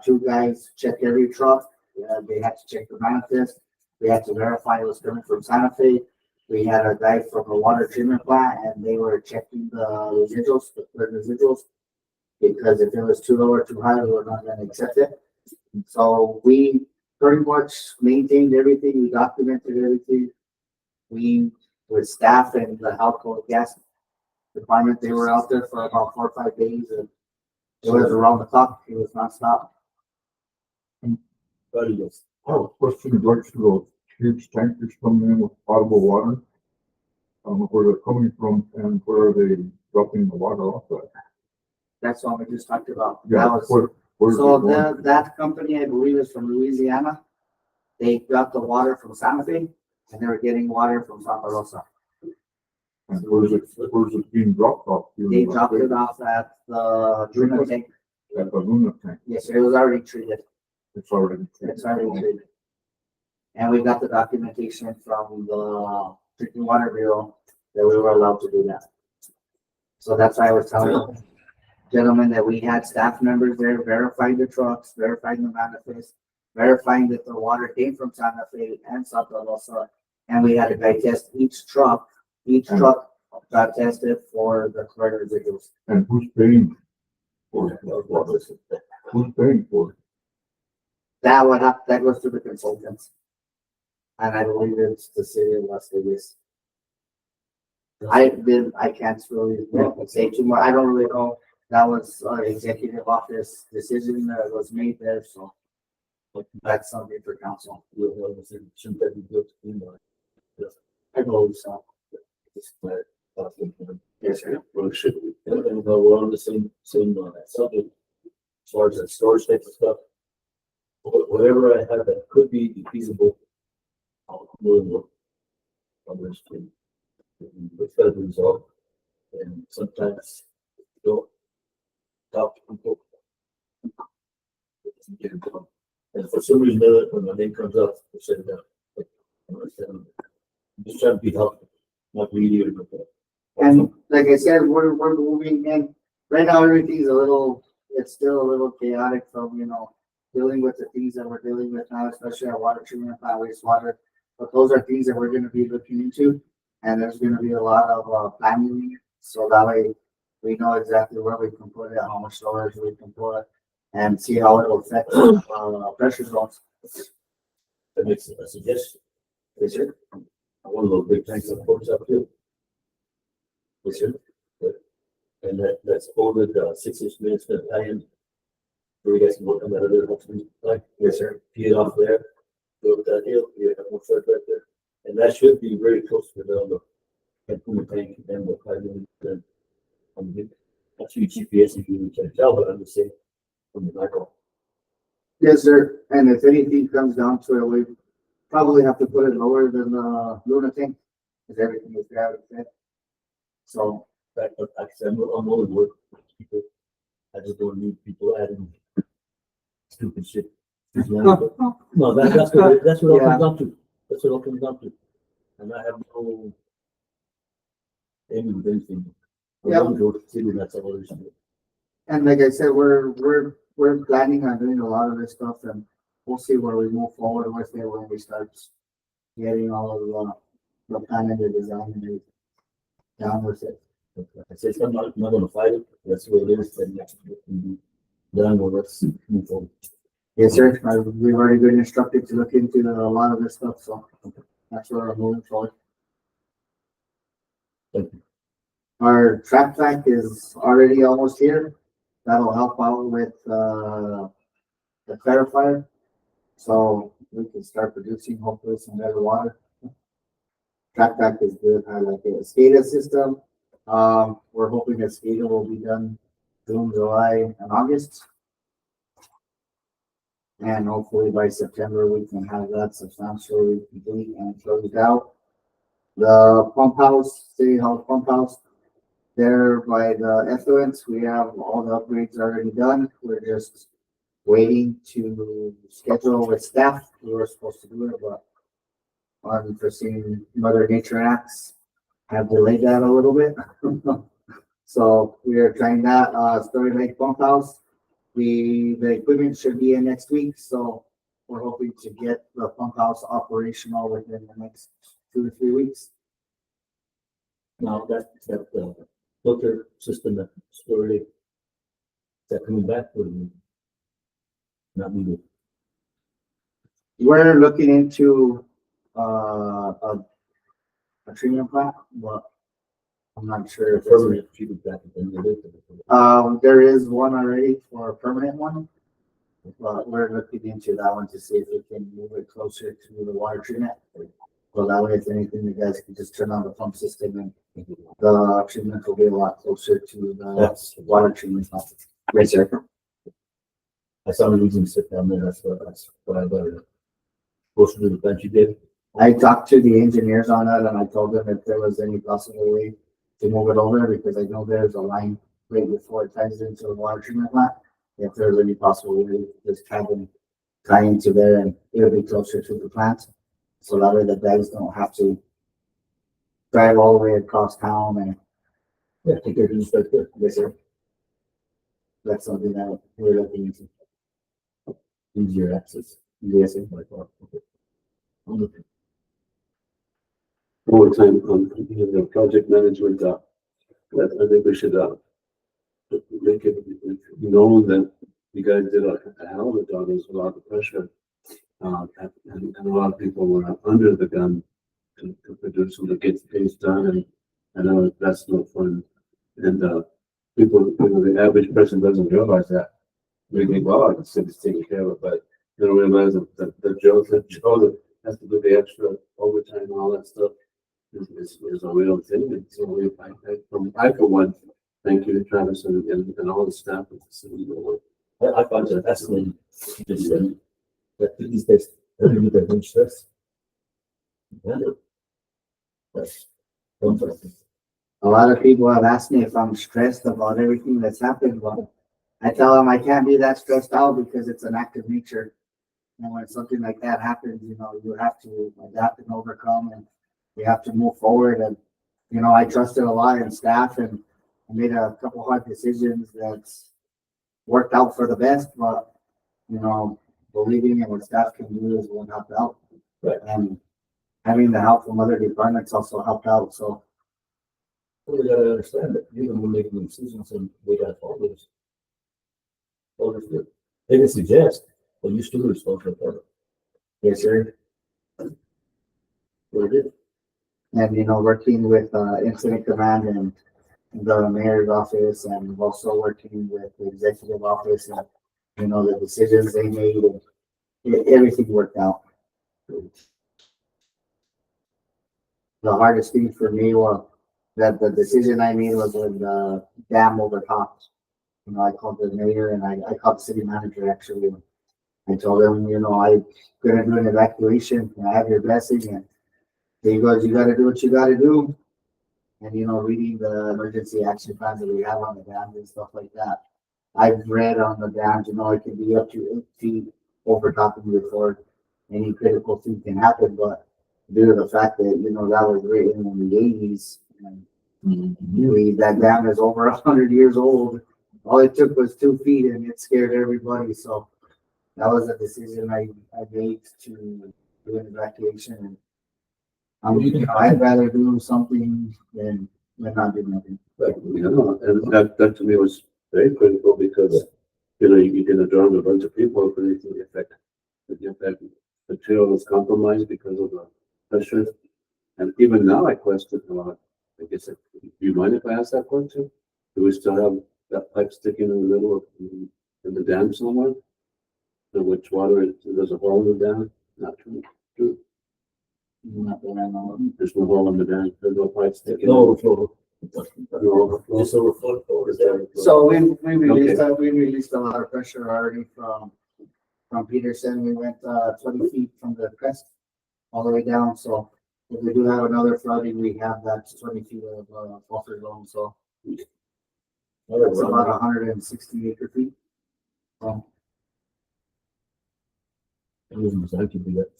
two guys check every truck. They had to check the manifest. We had to verify it was coming from Santa Fe. We had a guy from the water treatment plant, and they were checking the residuals, because if it was too low or too high, we were not going to accept it. So we pretty much maintained everything. We documented everything. We, with staff and the alcohol gas department, they were out there for about 4 or 5 days, and it was around the clock. It was nonstop. But yes, I have a question in regards to those huge tankers coming in with potable water. Where they're coming from and where are they dropping the water off at? That's what we just talked about. Yeah, That was, where's so it going? that company, I believe, is from Louisiana. They got the water from Santa Fe, and they were getting water from Santa Rosa. And where's it being dropped off? They dropped it off at the treatment tank. At the Luna tank. Yes, it was already treated. It's already. It's already treated. And we got the documentation from the drinking water bureau that we were allowed to do that. So that's why I was telling the gentlemen that we had staff members there verifying the trucks, verifying the manifest, verifying that the water came from Santa Fe and Santa Rosa. And we had a guy test each truck. Each truck got tested for the chloride residuals. And who's paying for it? Who's paying for it? That goes to the consultants. And I believe it's the city of Las Vegas. I can't really say too much. I don't really know. That was executive office decision that was made there, so that's something for council. shouldn't that be built in by? I believe so. Yes, sir. well, should we? And we're on the same subject. As far as that storage type of stuff. Whatever I have that could be feasible. I'll look. Others can. It's gotta be resolved. And sometimes don't talk to people. It doesn't get it done. And for some reason, when my name comes up, I say that. I'm just trying to be helpful, not greedy or anything. And like I said, we're moving in. Right now, everything's it's still a little chaotic from, dealing with the things that we're dealing with now, especially our water treatment plant, wastewater. But those are things that we're gonna be looking into, and there's gonna be a lot of, planning, so that way we know exactly where we can put it, how much storage we can put, and see how it will affect, pressure zones. That makes a suggestion. Yes, sir. One of those big tanks that floats up too. Yes, sir. Good. And that's folded, 6-inch minutes gonna tie in. Where you guys can work on that other option, like, Yes, sir. feed it off there, go up that hill, you have more truck right there. And that should be very close to the, and from the tank, and we'll probably, then, not sure GPS if you can tell, but I'm just saying, from the micro. Yes, sir. And if anything comes down to it, we probably have to put it lower than the Luna tank, because everything is gravity fed. So, But like I said, I'm willing to work with people. I just don't need people adding stupid shit. No, that's what it all Yeah. comes down to. That's what it all comes down to. And I have no aim with anything. I'm Yeah. willing to work with city, and that's all there is to it. and like I said, we're planning on doing a lot of this stuff, and we'll see where we move forward with it when we start getting all of the plan and the design and everything down with it. I said, I'm not gonna fight it. That's the way it is. Then that's what we do. Then let's move forward. Yes, sir. We've already been instructed to look into a lot of this stuff, so that's where we're moving forward. Thank you. Our trap pack is already almost here. That'll help out with, the clarifier. So we can start producing hopefully some better water. Trap pack is good. I like it. SCADA system. We're hoping that SCADA will be done June, July, and August. And hopefully by September, we can have that substantially complete and closed out. The pump house, City Hall pump house, there by the effluents, we have all the upgrades already done. We're just waiting to schedule with staff. We were supposed to do it, but unforeseen Mother Nature acts have delayed that a little bit. So we are trying that, Story Lake pump house. The equipment should be in next week, so we're hoping to get the pump house operational within the next 2 to 3 weeks. Now that filter system that story, is that coming back or not needed? We're looking into, a treatment plant, but I'm not sure if it's, Permanent treatment back at the end of the day. there is one already for a permanent one. But we're looking into that one to see if we can move it closer to the water treatment. So that way, if anything, you guys can just turn on the pump system and the treatment will be a lot closer to the That's water treatment plant. Yes, sir. I saw the reason to sit down there. That's what I better. Closer to the bench you did. I talked to the engineers on that and I told them if there was any possible way to move it over, because I know there's a line right before it ties into the water treatment plant. If there's any possible way, just have them tie into there and it'll be closer to the plant. So that way the guys don't have to drive all the way across town and Yeah, take care of this right there. yes, sir. That's something that we're looking into. Easier access. Yes, sir. By far. Okay. I'm looking. Overtime on the project management, I think we should, make it known that you guys did a hell of a job. There's a lot of pressure. And a lot of people were under the gun to produce and to get things done, and I know that's no fun. And, people, the average person doesn't realize that. We think, well, the city's taking care of it, but they don't realize that the Joe that has to do the extra overtime and all that stuff is a real thing. And so I for one, thank you to Travis and all the staff at the city. I find that fascinating. You just said that these days, everybody that don't stress. Yeah. That's interesting. A lot of people have asked me if I'm stressed about everything that's happened, but I tell them I can't be that stressed out because it's an act of nature. And when something like that happens, you have to adapt and overcome and you have to move forward. And, I trusted a lot in staff and I made a couple hard decisions that's worked out for the best, but, believing in what staff can do is what helped out. Right. And having the help from other departments also helped out, so. Well, we gotta understand that even when making decisions and we gotta follow this. They can suggest, but you still responsible for it. Yes, sir. What it is. And, you know, working with, incident command and the mayor's office and also working with the executive office and, you know, the decisions they made and everything worked out. The hardest thing for me was that the decision I made was when the dam overtopped. You know, I called the mayor and I called the city manager actually. I told him, you know, I'm gonna do an evacuation. I have your blessing, and he goes, you gotta do what you gotta do. And, you know, reading the emergency action plans that we have on the dams and stuff like that. I've read on the dams, you know, it can be up to 8 feet overtopping before any critical thing can happen, but due to the fact that, you know, that was written in the 80s, and that dam is over 100 years old. All it took was 2 feet and it scared everybody. So that was a decision I made to do an evacuation. And I'd rather do something than not do nothing. You know, and that to me was very critical because, you know, you're gonna draw in a bunch of people for anything to affect. If that material is compromised because of the pressure. And even now I question a lot. I guess, do you mind if I ask that question? Do we still have that pipe sticking in the middle of, in the dam somewhere? So which water, there's a hole in the dam? Not true. True. Not that I know of. There's no hole in the dam. There's no pipe sticking. No overflow. No overflow. Just overflow or is that? So we released a lot of pressure already from Peterson. We went 20 feet from the crest all the way down. So if we do have another flooding, we have that 20 feet of buffer zone. So that's about 160 acre feet. So It wasn't designed to be that,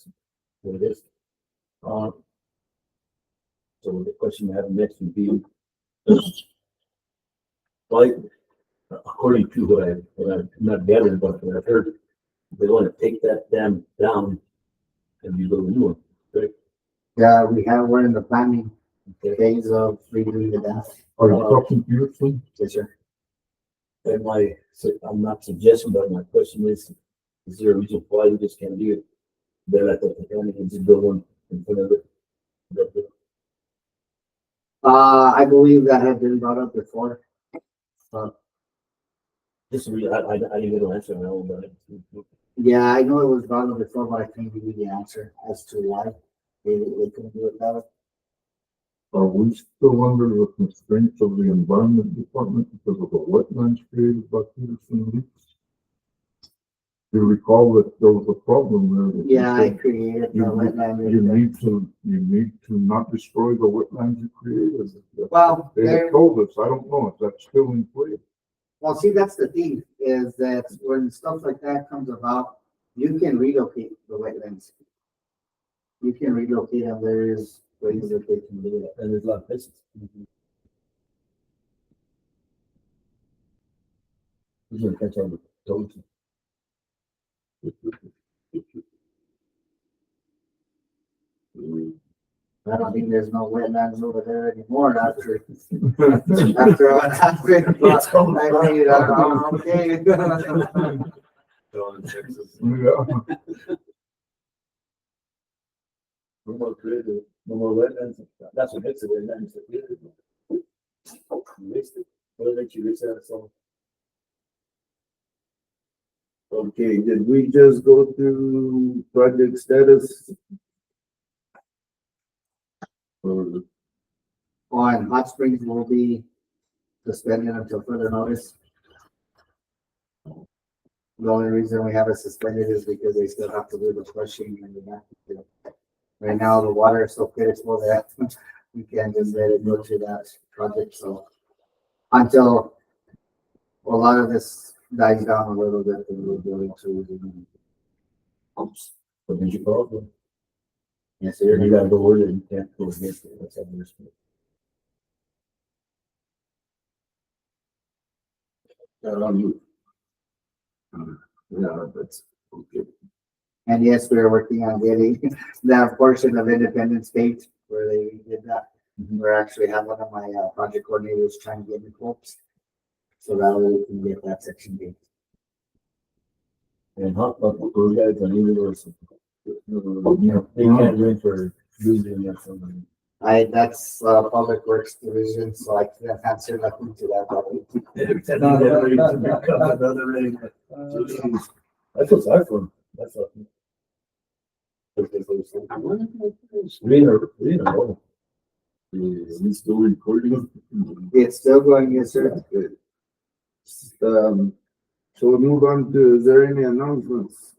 what it is. So the question I have next would be, like, according to what I'm not gathering, but what I've heard, they want to take that dam down and rebuild a new one. Right? yeah, we're in the planning phase of redoing the dam. Are you talking Peterson? Yes, sir. And I'm not suggesting, but my question is there a reason why we just can't do it? They're at the county and just build one in front of it. I believe that had been brought up before. Just I didn't get an answer. I know about it. Yeah, I know it was brought up before, but I can't give you the answer as to why they couldn't do it that way. Are we still under the constraints of the environment department because of the wetlands created by Peterson leaks? You recall that there was a problem there. that you Yeah, I said created the You wetland. you need to not destroy the wetlands you created. Well, They have told us, I don't know if that's still in play. well, see, that's the thing, is that when stuff like that comes about, you can relocate the wetlands. You can relocate them, there is ways that they can do it. And there's a lot of places. These are the kinds of told you. I don't think there's no wetlands over there anymore after what happened, but I mean, I'm okay. They're all in Texas. Yeah. No more creative, no more wetlands. That's what makes it wetlands. Makes it. What makes you mix that so? Okay, did we just go through project status? Or On Hot Springs will be suspended until further notice. The only reason we have it suspended is because they still have to do the flushing and the back. Right now, the water is so critical that we can't just let it go to that project, so. Until a lot of this dies down a little bit, then we'll go into. But there's your problem. Yes, So you sir. gotta go over it and you can't go against it. That's how it is. that on you? Yeah, that's And yes, we are working on getting that portion of Independence State where they did that. We're actually have one of my project coordinators trying to get me quotes. So that way we can get that section date. And how, those guys on either or they can't win for losing or something. That's Public Works Division, so I can't answer nothing to that. That's what's hard for them. That's what. Reading a roll. Is he still recording? It's still going, yes, sir. So we'll move on to, is there any announcements?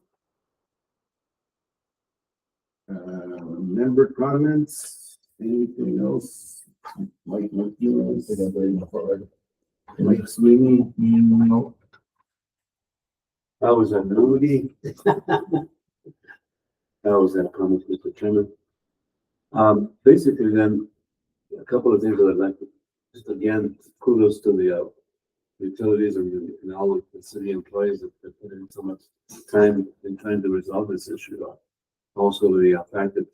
Member comments, anything else? Mike, Mike Sweeney, No, I was at Moody. I was at comments, Mr. Chairman. Basically then, a couple of things that I'd like to, just again, kudos to the utilities and all of the city employees that put in so much time in trying to resolve this issue. Also the fact that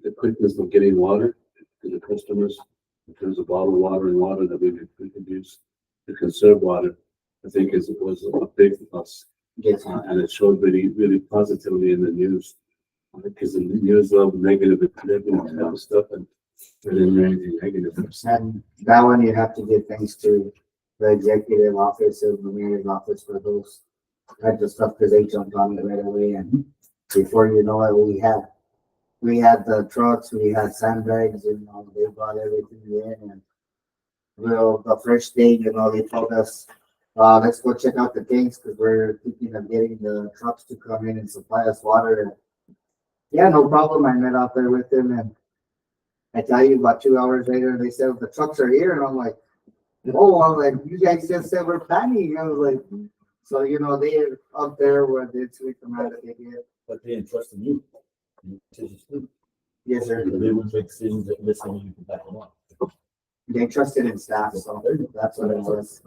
the quickness of getting water to the customers in terms of bottled water and water that we could use to conserve water, I think was a big plus. Yes, And it showed really positively in the news. Because the news of negative kind of stuff and it didn't hear anything negative. and that one you have to give thanks to the executive office of the mayor's office for those types of stuff, because they jumped on it right away, and before you know it, we had the trucks, we had sandbags, and they brought everything in, and well, the first day, they told us, let's go check out the tanks, because we're thinking of getting the trucks to come in and supply us water, and yeah, no problem. I met out there with them, and I tell you, about 2 hours later, they said the trucks are here, and I'm like, oh, I'm like, you guys just said we're planning. I was like, so they're up there where the incident command that they get. But they entrust in you. Yes, sir. They would make decisions that listen you can back them up. They trusted in staff, so that's what it was.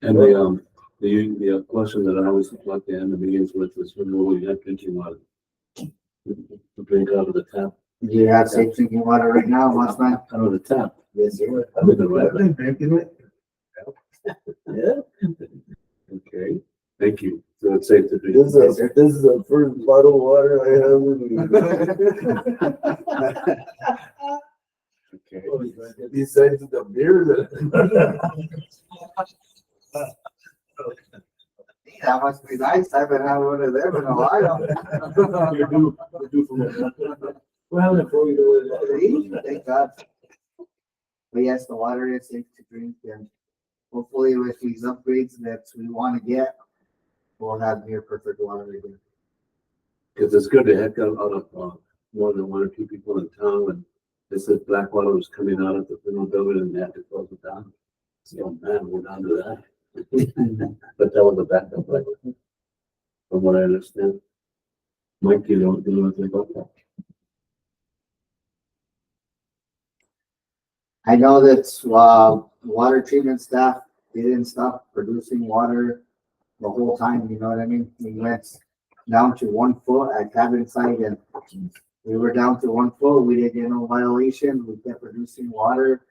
And the question that I always like to end the meetings with is when will we have drinking water? To drink out of the tap. Do you have safe drinking water right now, Mossman? Out of the tap. Yes, sir. I'm in the right. I've been drinking it. Yeah. Okay, thank you. So it's safe to drink. This is the first bottle of water I have. Okay. Besides the beer that. That must be nice. I haven't had one of them in a while. You're due for one. We're having it for you. Thank God. But yes, the water is safe to drink, and hopefully with these upgrades that we want to get, we'll have near perfect water again. Because it's good to heck out of more than one or two people in town, and they said black water was coming out of the funeral building and they had to close it down. So man, we're down to that. But that was a backup, right? From what I understand. Mike, you don't know anything about that? I know that water treatment staff didn't stop producing water the whole time, you know what I mean? We went down to 1 foot at cabin site, and we were down to 1 foot. We didn't get no violation. We kept producing water.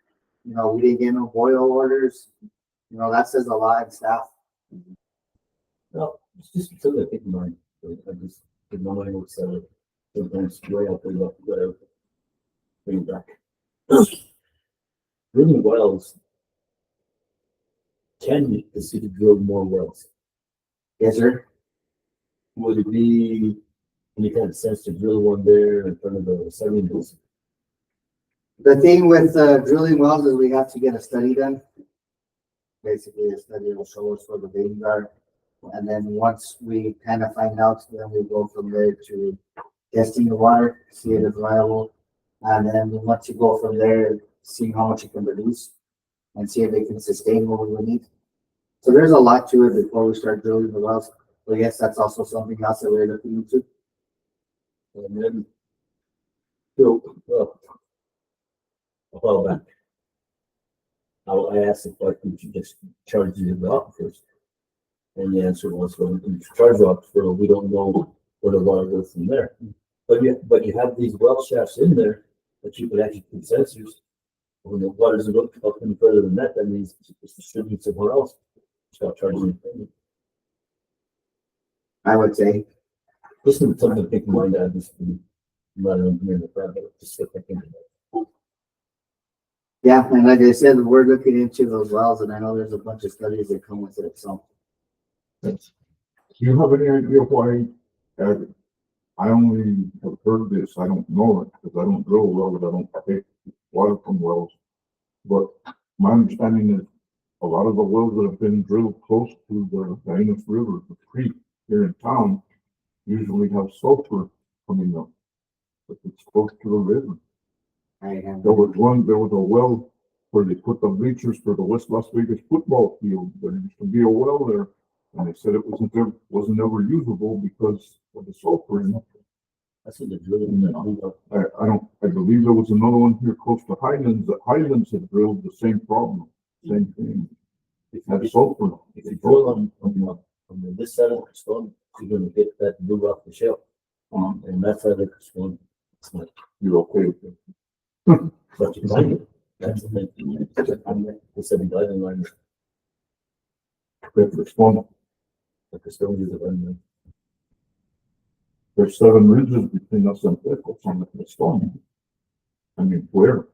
We didn't get no boil orders. That says a lot in staff. No, it's just something to keep in mind. I just did not know what's sometimes way out there, whatever. Bring it back. Drilling wells. Can the city drill more wells? Yes, sir. Would it be any kind of sense to drill one there in front of the seven hills? The thing with drilling wells is we have to get a study done. Basically, a study will show us where the veins are. And then once we kind of find out, then we go from there to testing the water, see if it's viable. And then once you go from there, see how much it can produce and see if they can sustain what we need. So there's a lot to it before we start drilling the wells. But yes, that's also something else that we're looking into. And then, so, a while back, I asked if I could just charge you the aquifers. And the answer was, well, in charge of, for we don't know where the water goes from there. But you have these well shafts in there that you could actually put sensors. When the water doesn't go up any further than that, that means it's distributed somewhere else. Start charging. I would say, This is something to keep in mind that this, I'm not an engineer in the front, but just sit back into that. yeah, and like I said, we're looking into those wells and I know there's a bunch of studies that come with it, so. Do you have any idea why, uh, I only have heard this, I don't know it, because I don't drill wells, I don't take water from wells. But my understanding is a lot of the wells that have been drilled close to the Guyanus River, the creek here in town, usually have sulfur coming up. But it's close to the river. There was a well where they put the bleachers for the West Las Vegas football field. There used to be a well there, and they said it wasn't ever usable because of the sulfur in it. That's what they're drilling that. I believe there was another one here close to Highlands, that Highlands had drilled the same problem, same thing. It had sulfur. If you drill on this side of the stone, you're gonna get that blue off the shelf. And that side of the stone, it's like, You're okay with it. but you find it. That's the thing. The 7 diving lines, Quick response. like the stone is a There's 7 ridges between us and Pickles on the stone. I mean, where?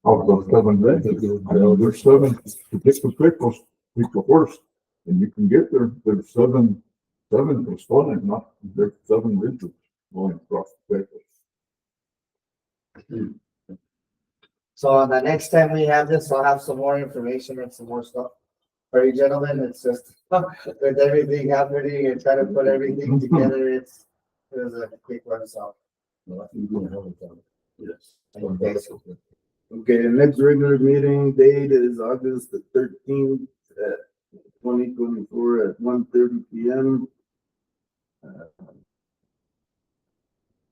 Of those 7 ridges, I know there's 7, to get to Pickles, take the horse, and you can get there, there's 7 to stone, and not, there's 7 ridges going across the Pickles. So the next time we have this, I'll have some more information and some more stuff. For you gentlemen, it's just with everything happening and trying to put everything together, it was a quick one, so. Yes. Okay. Okay, the next regular meeting date is August the 13th at 2024 at 1:30 p.m.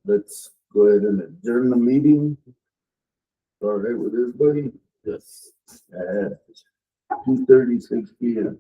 Let's go ahead and adjourn the meeting. All right with everybody? Yes. At 2:36 p.m.